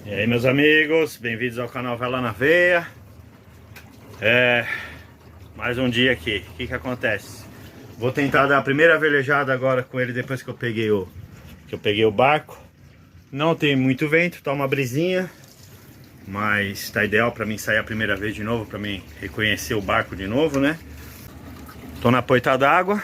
E aí, meus amigos, bem-vindos ao canal Vela na Veia. Mais um dia aqui. O que acontece? Vou tentar dar a primeira velejada agora com ele depois que eu peguei o barco. Não tem muito vento, tá uma brisinha, mas tá ideal para mim sair a primeira vez de novo, para mim reconhecer o barco de novo, né? Tô na poita d'água.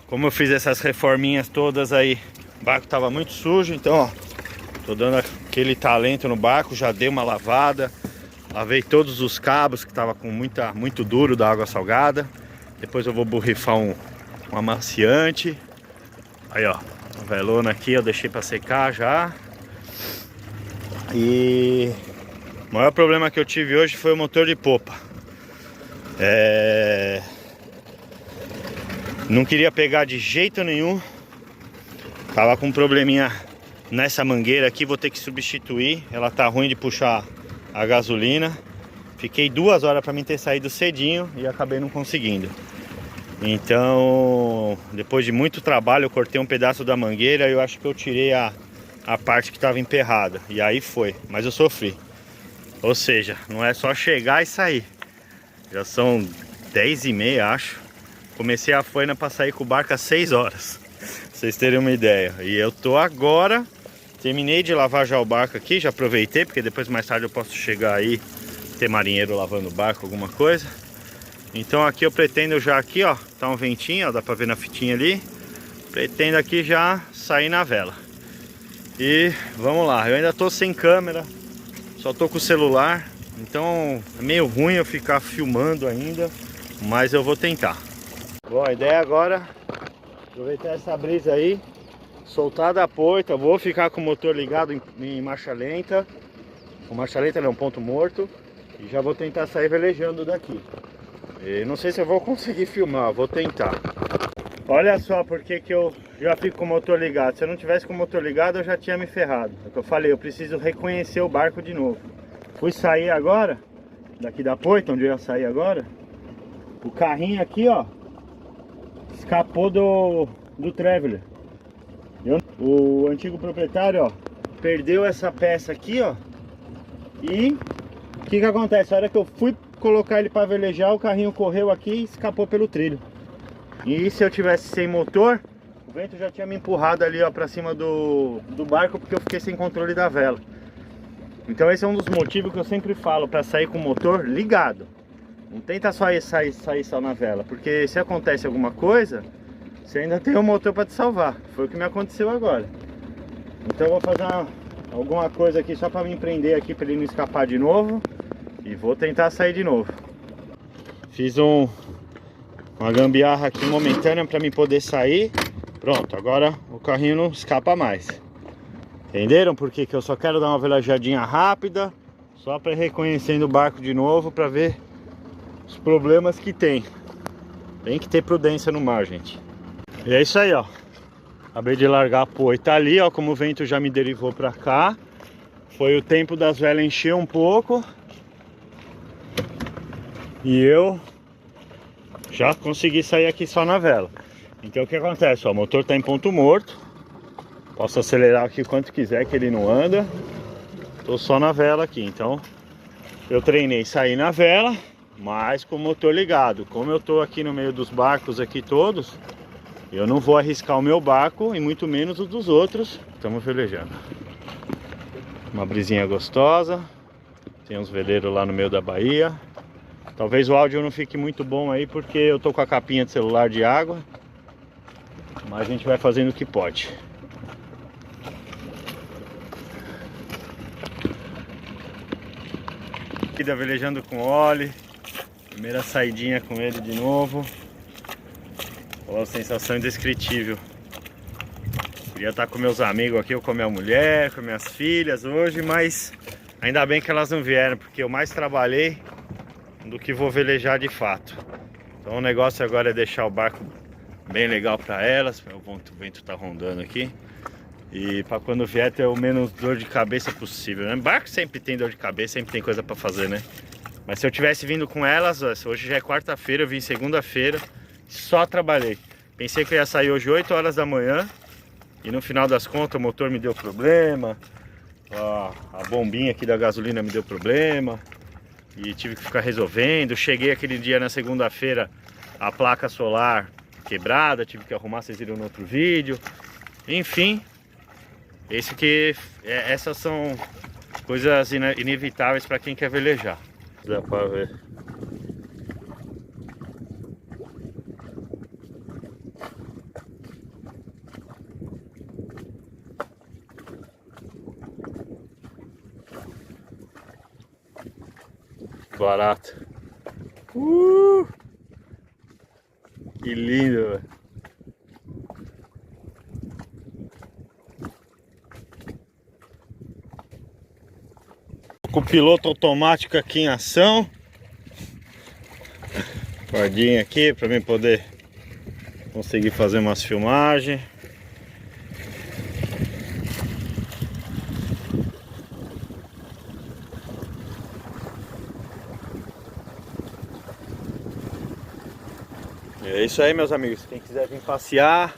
Como eu fiz essas reforminhas todas aí, o barco tava muito sujo, então ó, tô dando aquele talento no barco, já dei uma lavada, lavei todos os cabos que tava com muito duro da água salgada. Depois eu vou borrifar um amaciante. Aí ó, a velona aqui eu deixei para secar já. E o maior problema que eu tive hoje foi o motor de popa. Não queria pegar de jeito nenhum. Tava com um probleminha nessa mangueira aqui, vou ter que substituir. Ela tá ruim de puxar a gasolina. Fiquei 2 horas para mim ter saído cedinho e acabei não conseguindo. Então, depois de muito trabalho, eu cortei um pedaço da mangueira e eu acho que eu tirei a parte que estava emperrada. E aí foi, mas eu sofri. Ou seja, não é só chegar e sair. Já são 10h30, acho. Comecei a faina para sair com o barco às 6 horas. Pra vocês terem uma ideia. E eu tô agora, terminei de lavar já o barco aqui, já aproveitei, porque depois mais tarde eu posso chegar aí, ter marinheiro lavando o barco, alguma coisa. Então aqui eu pretendo já aqui, ó, tá um ventinho, ó, dá pra ver na fitinha ali. Pretendo aqui já sair na vela. E vamos lá, eu ainda tô sem câmera, só tô com o celular, então é meio ruim eu ficar filmando ainda, mas eu vou tentar. Bom, a ideia agora é aproveitar essa brisa aí, soltar da poita, vou ficar com o motor ligado em marcha lenta. O marcha lenta não, ponto morto. E já vou tentar sair velejando daqui. E não sei se eu vou conseguir filmar, vou tentar. Olha só porque que eu já fico com o motor ligado. Se eu não tivesse com o motor ligado, eu já tinha me ferrado. É o que eu falei, eu preciso reconhecer o barco de novo. Fui sair agora, daqui da poita, onde eu ia sair agora. O carrinho aqui, ó, escapou do Traveler. O antigo proprietário, ó, perdeu essa peça aqui, ó. E o que acontece? A hora que eu fui colocar ele para velejar, o carrinho correu aqui e escapou pelo trilho. E se eu tivesse sem motor, o vento já tinha me empurrado ali, ó, para cima do barco, porque eu fiquei sem controle da vela. Então esse é um dos motivos que eu sempre falo para sair com o motor ligado. Não tenta só sair só na vela, porque se acontece alguma coisa, você ainda tem o motor para te salvar. Foi o que me aconteceu agora. Então eu vou fazer alguma coisa aqui só para me prender aqui, para ele não escapar de novo. E vou tentar sair de novo. Fiz uma gambiarra aqui momentânea para mim poder sair. Pronto, agora o carrinho não escapa mais. Entenderam por que eu só quero dar uma velejadinha rápida, só para ir reconhecendo o barco de novo, para ver os problemas que tem. Tem que ter prudência no mar, gente. E é isso aí, ó. Acabei de largar a poita ali, ó, como o vento já me derivou para cá. Foi o tempo das velas encher um pouco. E eu já consegui sair aqui só na vela. Então o que acontece? Ó, o motor está em ponto morto. Posso acelerar aqui o quanto quiser que ele não anda. Tô só na vela aqui. Então eu treinei sair na vela, mas com o motor ligado. Como eu tô aqui no meio dos barcos aqui todos, eu não vou arriscar o meu barco e muito menos o dos outros. Estamos velejando. Uma brisinha gostosa. Tem uns veleiros lá no meio da baía. Talvez o áudio não fique muito bom aí, porque eu tô com a capinha de celular de água. Mas a gente vai fazendo o que pode. Aqui velejando com óleo. Primeira saidinha com ele de novo. Uma sensação indescritível. Queria estar com meus amigos aqui, ou com a minha mulher, com minhas filhas hoje, mas ainda bem que elas não vieram, porque eu mais trabalhei do que vou velejar de fato. Então o negócio agora é deixar o barco bem legal para elas. O vento tá rondando aqui. E para quando vier ter o menos dor de cabeça possível, né? Barco sempre tem dor de cabeça, sempre tem coisa para fazer, né? Mas se eu tivesse vindo com elas, hoje já é quarta-feira, eu vim segunda-feira, só trabalhei. Pensei que eu ia sair hoje 8 horas da manhã. E no final das contas o motor me deu problema. A bombinha aqui da gasolina me deu problema e tive que ficar resolvendo. Cheguei aquele dia na segunda-feira, a placa solar quebrada, tive que arrumar, vocês viram no outro vídeo. Enfim, essas são coisas inevitáveis para quem quer velejar. Dá para ver. Barato. Que lindo, velho. Com o piloto automático aqui em ação. Cordinha aqui para mim poder conseguir fazer umas filmagens. É isso aí, meus amigos. Quem quiser vir passear,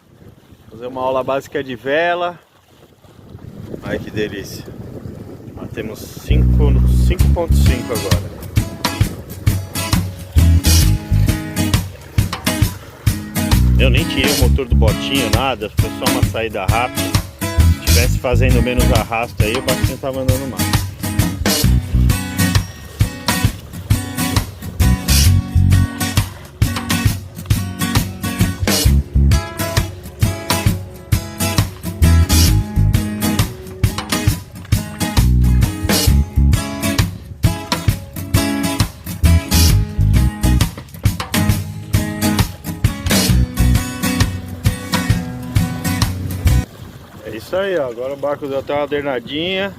fazer uma aula básica de vela. Ai, que delícia. Nós temos 5.5 agora. Eu nem tirei o motor do botinho, nada. Foi só uma saída rápida. Se estivesse fazendo menos arrasto aí, o botinho tava andando mais. Isso aí, ó. Agora o barco deu até uma adernadinha.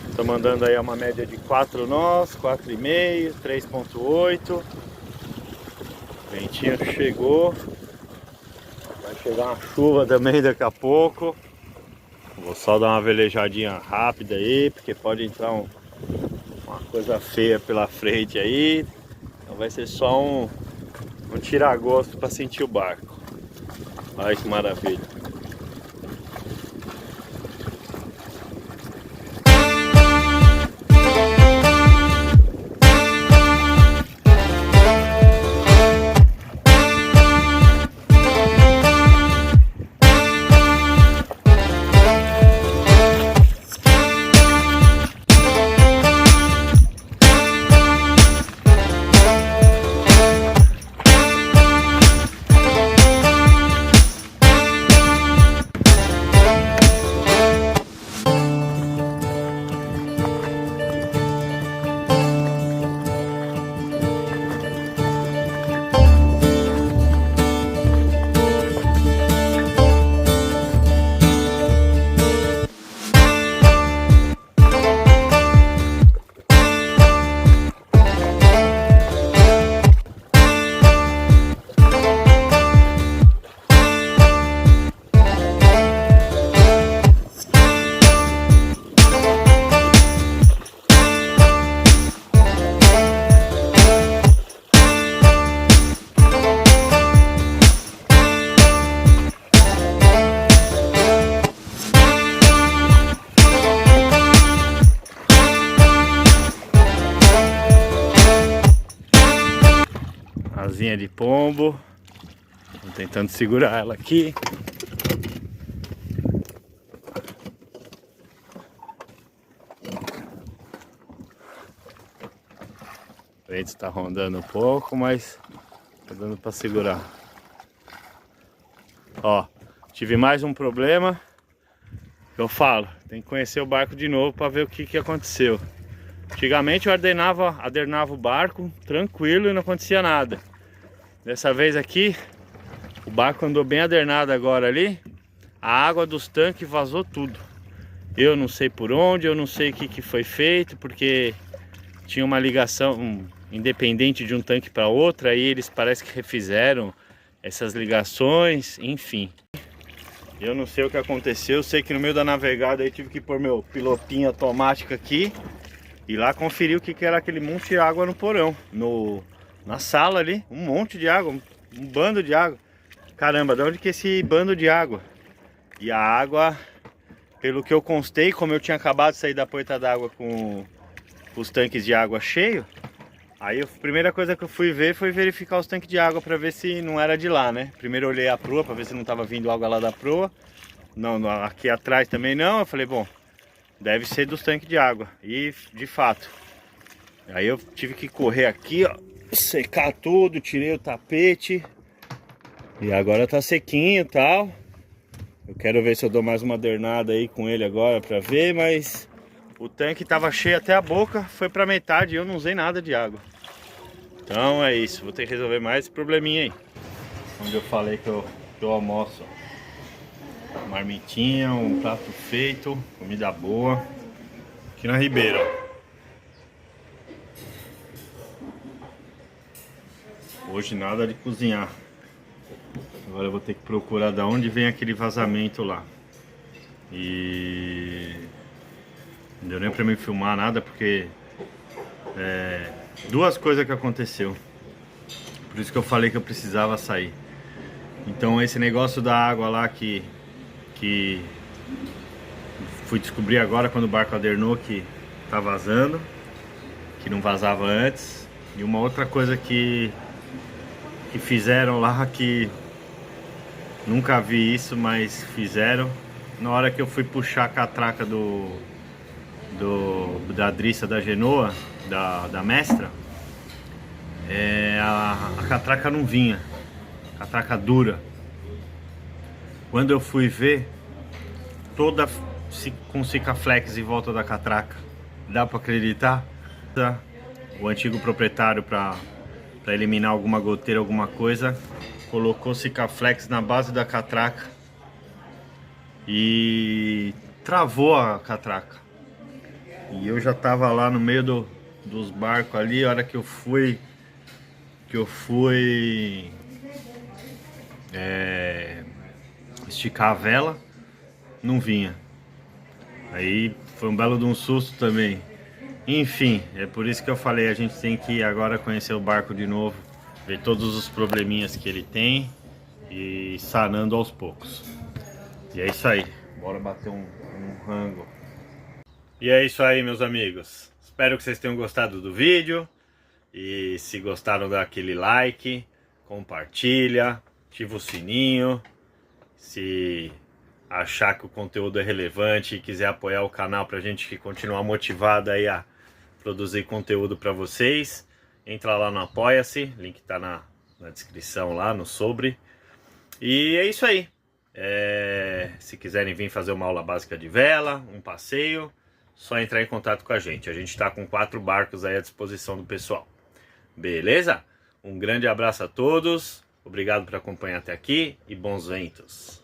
Estamos andando aí a uma média de 4 nós, 4,5, 3,8. Ventinho chegou. Vai chegar uma chuva também daqui a pouco. Vou só dar uma velejadinha rápida aí, porque pode entrar uma coisa feia pela frente aí. Então vai ser só um tira-gosto para sentir o barco. Olha que maravilha. Asinha de pombo. Tô tentando segurar ela aqui. O vento está rondando um pouco, mas tá dando para segurar. Ó, tive mais um problema. Eu falo, tem que conhecer o barco de novo para ver o que aconteceu. Antigamente eu adernava o barco tranquilo e não acontecia nada. Dessa vez aqui, o barco andou bem adernado agora ali. A água dos tanques vazou tudo. Eu não sei por onde, eu não sei o que foi feito, porque tinha uma ligação independente de um tanque para outro. Aí eles parece que refizeram essas ligações, enfim. Eu não sei o que aconteceu, eu sei que no meio da navegada aí tive que pôr meu pilotinho automático aqui e lá conferir o que era aquele monte de água no porão, na sala ali, um monte de água, um bando de água. Caramba, de onde que é esse bando de água? E a água, pelo que eu constei, como eu tinha acabado de sair da poeta d'água com os tanques de água cheios, aí a primeira coisa que eu fui ver foi verificar os tanques de água para ver se não era de lá, né? Primeiro eu olhei a proa para ver se não estava vindo água lá da proa. Não, aqui atrás também não. Eu falei, bom, deve ser dos tanques de água. E de fato. Aí eu tive que correr aqui, ó, secar tudo, tirei o tapete. E agora tá sequinho e tal. Eu quero ver se eu dou mais uma dernada aí com ele agora pra ver, mas o tanque tava cheio até a boca, foi pra metade e eu não usei nada de água. Então é isso, vou ter que resolver mais esse probleminha aí. Onde eu falei que eu almoço. Marmitinha, um prato feito, comida boa. Aqui na Ribeira. Hoje nada de cozinhar. Agora eu vou ter que procurar de onde vem aquele vazamento lá. E não deu nem pra me filmar nada porque duas coisas que aconteceu. Por isso que eu falei que eu precisava sair. Então esse negócio da água lá que fui descobrir agora quando o barco adernou que tá vazando, que não vazava antes. E uma outra coisa que fizeram lá, que nunca vi isso, mas fizeram. Na hora que eu fui puxar a catraca da driça da Genoa, da Mestra, a catraca não vinha, catraca dura. Quando eu fui ver, toda com Sikaflex em volta da catraca. Dá para acreditar? O antigo proprietário, para eliminar alguma goteira, alguma coisa, colocou Sikaflex na base da catraca e travou a catraca. E eu já tava lá no meio dos barcos ali. A hora que eu fui esticar a vela, não vinha. Aí foi um belo de um susto também. Enfim, é por isso que eu falei, a gente tem que agora conhecer o barco de novo, ver todos os probleminhas que ele tem e sanando aos poucos. E é isso aí, bora bater um rango. E é isso aí, meus amigos. Espero que vocês tenham gostado do vídeo. E se gostaram, dá aquele like, compartilha, ativa o sininho. Se achar que o conteúdo é relevante e quiser apoiar o canal pra gente continuar motivado aí a produzir conteúdo para vocês, entra lá no Apoia-se, link tá na descrição lá no sobre. E é isso aí. Se quiserem vir fazer uma aula básica de vela, um passeio, só entrar em contato com a gente. A gente está com 4 barcos aí à disposição do pessoal. Beleza? Um grande abraço a todos, obrigado por acompanhar até aqui e bons ventos.